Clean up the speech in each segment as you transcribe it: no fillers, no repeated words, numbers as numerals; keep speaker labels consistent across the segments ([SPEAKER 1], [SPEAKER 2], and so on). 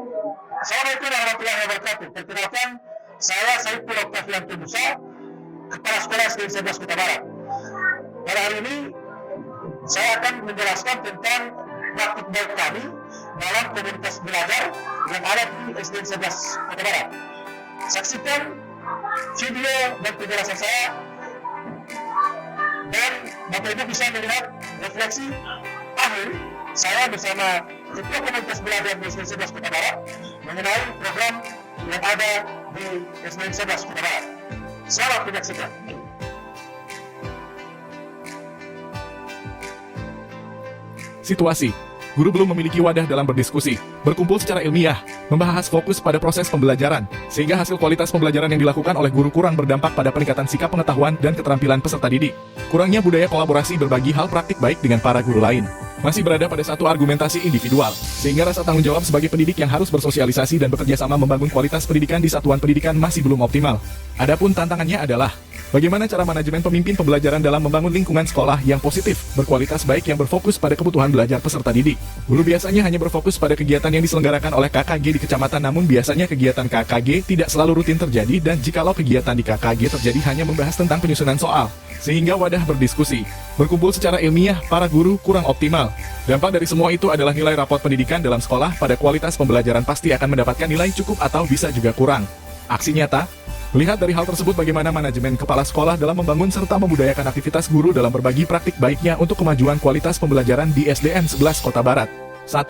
[SPEAKER 1] Assalamualaikum warahmatullahi wabarakatuh. Perkenalkan, saya Saiful Octavian Musa, Kepala Sekolah SD 11 Kota Barat. Pada hari ini, saya akan menjelaskan tentang praktik baik kami dalam komunitas belajar yang ada di SD 11 Kota Barat. Saksikan video dan penjelasan saya, dan Bapak Ibu bisa melihat refleksi akhir saya bersama Ketua Komunitas Belajar di SD 11 Kota Barat mengenai program yang ada di SD 11 Kota Barat. Selamat menyaksikan.
[SPEAKER 2] Situasi. Guru belum memiliki wadah dalam berdiskusi, berkumpul secara ilmiah, membahas fokus pada proses pembelajaran, sehingga hasil kualitas pembelajaran yang dilakukan oleh guru kurang berdampak pada peningkatan sikap pengetahuan dan keterampilan peserta didik. Kurangnya budaya kolaborasi berbagi hal praktik baik dengan para guru lain. Masih berada pada satu argumentasi individual, sehingga rasa tanggung jawab sebagai pendidik yang harus bersosialisasi dan bekerja sama membangun kualitas pendidikan di satuan pendidikan masih belum optimal. Adapun tantangannya adalah bagaimana cara manajemen pemimpin pembelajaran dalam membangun lingkungan sekolah yang positif, berkualitas baik yang berfokus pada kebutuhan belajar peserta didik. Guru biasanya hanya berfokus pada kegiatan yang diselenggarakan oleh KKG di kecamatan, namun biasanya kegiatan KKG tidak selalu rutin terjadi, dan jikalau kegiatan di KKG terjadi hanya membahas tentang penyusunan soal, sehingga wadah berdiskusi, berkumpul secara ilmiah para guru kurang optimal. Dampak dari semua itu adalah nilai rapot pendidikan dalam sekolah pada kualitas pembelajaran pasti akan mendapatkan nilai cukup atau bisa juga kurang. Aksi nyata. Melihat dari hal tersebut, bagaimana manajemen kepala sekolah dalam membangun serta membudayakan aktivitas guru dalam berbagi praktik baiknya untuk kemajuan kualitas pembelajaran di SDN 11 Kota Barat. 1.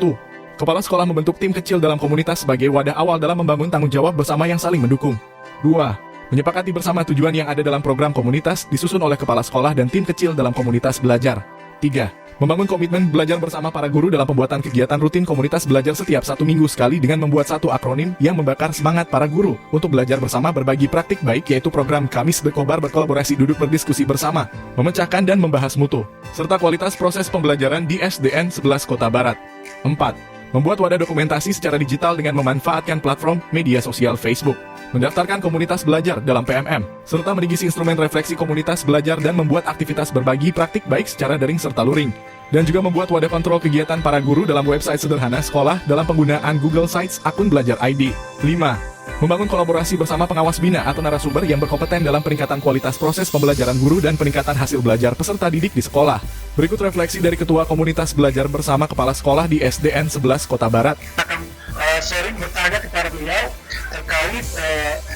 [SPEAKER 2] Kepala sekolah membentuk tim kecil dalam komunitas sebagai wadah awal dalam membangun tanggung jawab bersama yang saling mendukung. 2. Menyepakati bersama tujuan yang ada dalam program komunitas disusun oleh kepala sekolah dan tim kecil dalam komunitas belajar. 3. Membangun komitmen belajar bersama para guru dalam pembuatan kegiatan rutin komunitas belajar setiap 1 minggu sekali dengan membuat satu akronim yang membakar semangat para guru untuk belajar bersama berbagi praktik baik, yaitu program Kamis Berkobar, berkolaborasi, duduk berdiskusi bersama, memecahkan dan membahas mutu, serta kualitas proses pembelajaran di SDN 11 Kota Barat. 4. Membuat wadah dokumentasi secara digital dengan memanfaatkan platform media sosial Facebook, mendaftarkan komunitas belajar dalam PMM, serta meningisi instrumen refleksi komunitas belajar dan membuat aktivitas berbagi praktik baik secara daring serta luring. Dan juga membuat wadah kontrol kegiatan para guru dalam website sederhana sekolah dalam penggunaan Google Sites akun belajar ID. 5. Membangun kolaborasi bersama pengawas bina atau narasumber yang berkompeten dalam peningkatan kualitas proses pembelajaran guru dan peningkatan hasil belajar peserta didik di sekolah. Berikut refleksi dari Ketua Komunitas Belajar bersama Kepala Sekolah di SDN 11 Kota Barat.
[SPEAKER 1] Akan sering bertanya kepada beliau terkait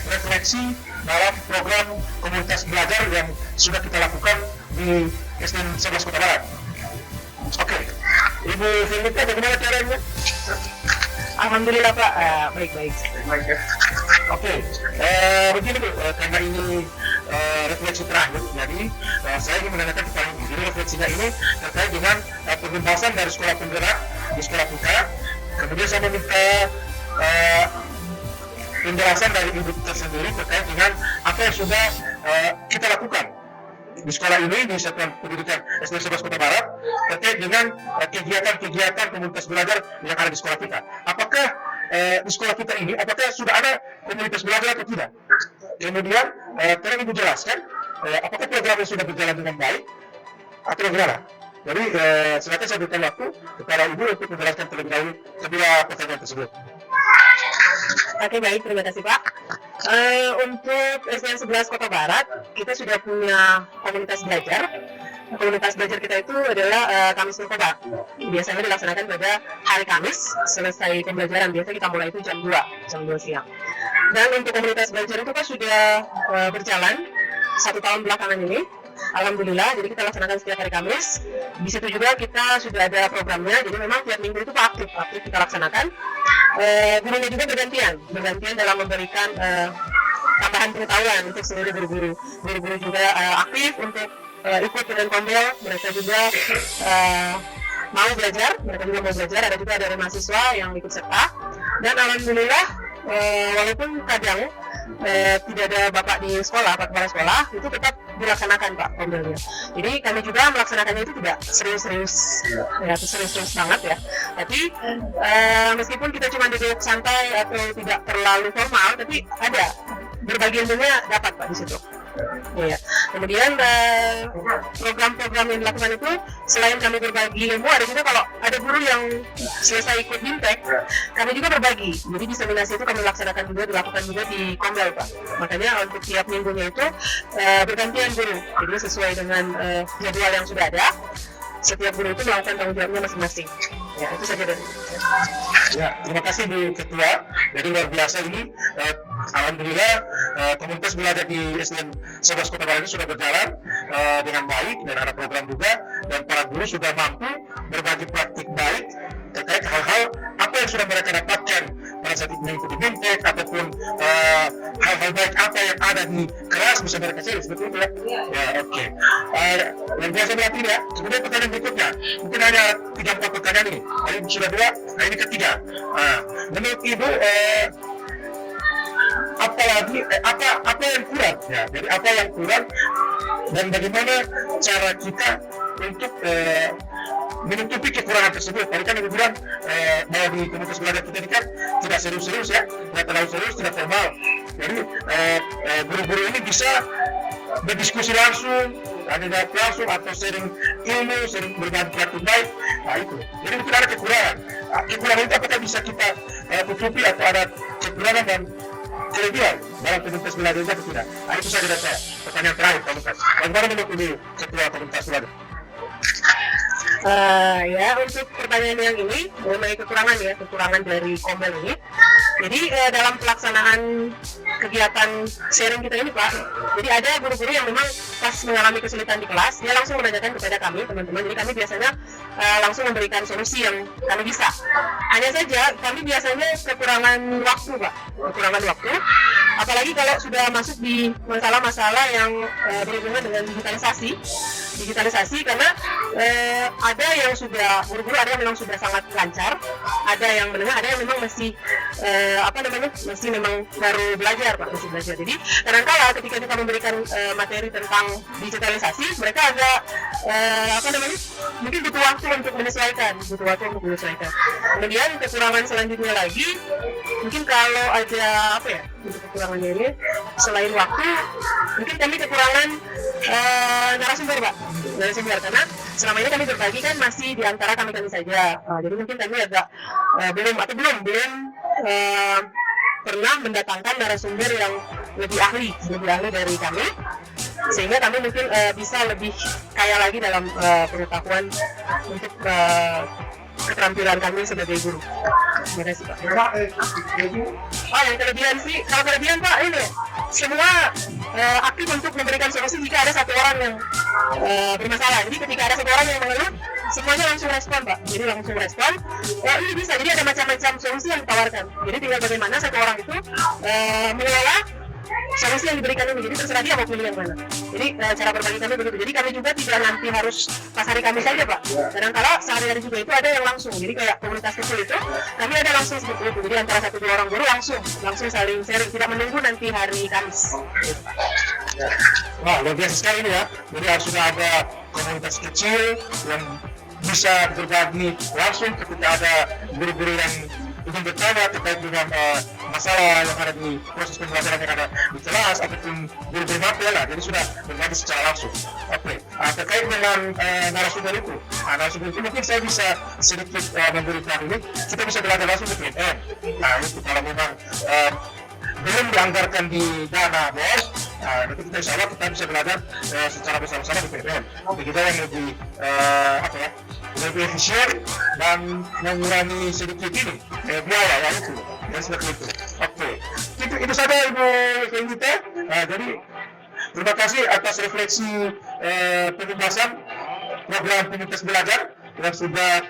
[SPEAKER 1] refleksi dalam program komunitas belajar yang sudah kita lakukan di SDN 11 Kota Barat. Oke, Ibu Filipka, bagaimana caranya?
[SPEAKER 3] Alhamdulillah Pak, baik-baik.
[SPEAKER 1] Oke, begini Bu, karena ini refleksi terakhir, jadi saya ingin menanyakan kepada Ibu. Jadi refleksinya ini terkait dengan pembahasan dari sekolah penggerak di sekolah kita. Kemudian saya meminta penjelasan dari Ibu tersendiri terkait dengan apa yang sudah kita lakukan di sekolah ini, di satuan pendidikan SD 11 Kota Barat, terkait dengan kegiatan-kegiatan komunitas belajar yang ada di sekolah kita. Apakah di sekolah kita ini, apakah sudah ada komunitas belajar atau tidak? Kemudian, tolong Ibu jelaskan, apakah programnya sudah berjalan dengan baik atau bagaimana? Jadi, silakan saya berikan waktu kepada Ibu untuk menjelaskan terlebih dahulu kedua pertanyaan tersebut.
[SPEAKER 3] Oke, baik, terima kasih Pak. Untuk SDN 11 Kota Barat, kita sudah punya komunitas belajar. Komunitas belajar kita itu adalah Kamis Berkobar. Biasanya dilaksanakan pada hari Kamis, selesai pembelajaran. Biasanya kita mulai itu jam 2 siang. Dan untuk komunitas belajar itu kan sudah berjalan 1 tahun belakangan ini. Alhamdulillah, jadi kita laksanakan setiap hari Kamis. Di situ juga kita sudah ada programnya, jadi memang tiap minggu itu aktif kita laksanakan. Gurunya juga bergantian dalam memberikan tambahan pengetahuan untuk seluruh guru-guru. Guru-guru juga aktif untuk ikut dengan kombel, mereka juga mau belajar, ada juga dari mahasiswa yang ikut serta. Dan alhamdulillah, walaupun kadang tidak ada bapak di sekolah, pak kepala sekolah, itu tetap dilaksanakan Pak kombelnya. Jadi kami juga melaksanakannya itu tidak serius-serius, ya serius-serius banget ya. Tapi meskipun kita cuma duduk santai atau tidak terlalu formal, tapi ada berbagi ilmunya dapat Pak di situ. Iya. Kemudian program-program yang dilakukan itu selain kami berbagi ilmu, ada juga kalau ada guru yang selesai ikut BIMTEK, kami juga berbagi. Jadi diseminasi itu kami laksanakan juga, dilakukan juga di Kombel, Pak. Makanya untuk tiap minggunya itu bergantian guru. Jadi sesuai dengan jadwal yang sudah ada, setiap guru itu melakukan tanggung jawabnya masing-masing. Ya, itu saja dari.
[SPEAKER 1] Ya, terima kasih Bu Ketua. Jadi luar biasa ini. Alhamdulillah komunitas belajar di SDN 11 Kota Barat ini sudah berjalan dengan baik dan ada program juga, dan para guru sudah mampu berbagi praktik baik terkait hal-hal apa yang sudah mereka dapatkan pada saat mengikuti BIMTEK ataupun hal-hal baik apa yang ada di kelas bisa mereka share, seperti itu ya. Ya, oke. Yang biasa berarti ya. Kemudian pertanyaan berikutnya, mungkin ada 3-4 pertanyaan ini. Tadi sudah 2, nah ini ketiga. Menurut Ibu apa yang kurang? Ya, jadi apa yang kurang dan bagaimana cara kita untuk menutupi kekurangan tersebut? Tadi kan Ibu bilang bahwa di komunitas belajar kita ini kan tidak serius-serius ya, tidak terlalu serius, tidak formal. Jadi guru-guru ini bisa berdiskusi langsung, ada jawab langsung atau sharing ilmu, sharing berbagi praktik baik. Nah itu. Jadi mungkin ada kekurangan. Kekurangan itu apakah bisa kita tutupi atau ada kekurangan dan kelebihan dalam komunitas belajar atau tidak? Nah, itu saja dari saya. Pertanyaan terakhir, Pak Lukas. Bagaimana menurut Ibu Ketua Komunitas Belajar?
[SPEAKER 3] Ya, untuk pertanyaan yang ini mengenai kekurangan dari Kombel ini. Jadi dalam pelaksanaan kegiatan sharing kita ini, Pak, jadi ada guru-guru yang memang pas mengalami kesulitan di kelas, dia langsung menanyakan kepada kami, teman-teman. Jadi kami biasanya langsung memberikan solusi yang kami bisa. Hanya saja kami biasanya kekurangan waktu, Pak, kekurangan waktu. Apalagi kalau sudah masuk di masalah-masalah yang berhubungan dengan digitalisasi, karena ada yang sudah guru-guru, ada yang memang sudah sangat lancar, ada yang menengah, ada yang memang masih masih memang baru belajar, Pak, masih belajar. Jadi kadang-kala ketika kita memberikan materi tentang digitalisasi, mereka agak mungkin butuh waktu untuk menyesuaikan. Kemudian kekurangan selanjutnya lagi, mungkin kalau ada untuk kekurangannya ini selain waktu, mungkin kami kekurangan narasumber, Pak, karena selama ini kami berbagi kan masih di antara kami saja. Jadi mungkin kami agak belum pernah mendatangkan narasumber yang lebih ahli dari kami, sehingga kami mungkin bisa lebih kaya lagi dalam pengetahuan untuk keterampilan kami sebagai guru. Terima kasih, Pak. Yang kelebihan sih, kalau kelebihan, Pak, ini semua aktif untuk memberikan solusi jika ada satu orang yang bermasalah. Jadi ketika ada satu orang yang mengeluh, semuanya langsung respon, Pak. Jadi langsung respon. Ini bisa. Jadi ada macam-macam solusi yang ditawarkan. Jadi tinggal bagaimana satu orang itu mengelola solusi yang diberikan ini. Jadi terserah dia mau pilih yang mana. Jadi cara berbagi kami begitu. Jadi kami juga tidak nanti harus pas hari Kamis saja, Pak. Kadang-kala sehari-hari juga itu ada yang langsung. Jadi kayak komunitas kecil itu kami ada langsung seperti itu. Jadi antara 1-2 orang guru langsung saling sharing, tidak menunggu nanti hari Kamis.
[SPEAKER 1] Wah, luar biasa sekali ini ya. Jadi harus sudah ada komunitas kecil yang bisa berbagi langsung ketika ada guru-guru yang ingin bertanya terkait dengan masalah yang ada di proses pembelajaran yang ada di kelas ataupun guru-guru material lah. Jadi sudah berbagi secara langsung. Oke. Terkait dengan narasumber itu, mungkin saya bisa sedikit memberikan ini. Kita bisa belajar langsung di PNM. Nah itu kalau memang belum dianggarkan di dana BOS, nanti kita insya Allah kita bisa belajar secara bersama-sama di PNM. Jadi kita yang lebih efisien dan mengurangi sedikit ini biaya ya itu, ya seperti itu. Oke, itu saja Ibu Kendita. Jadi terima kasih atas refleksi pembahasan program komunitas belajar yang sudah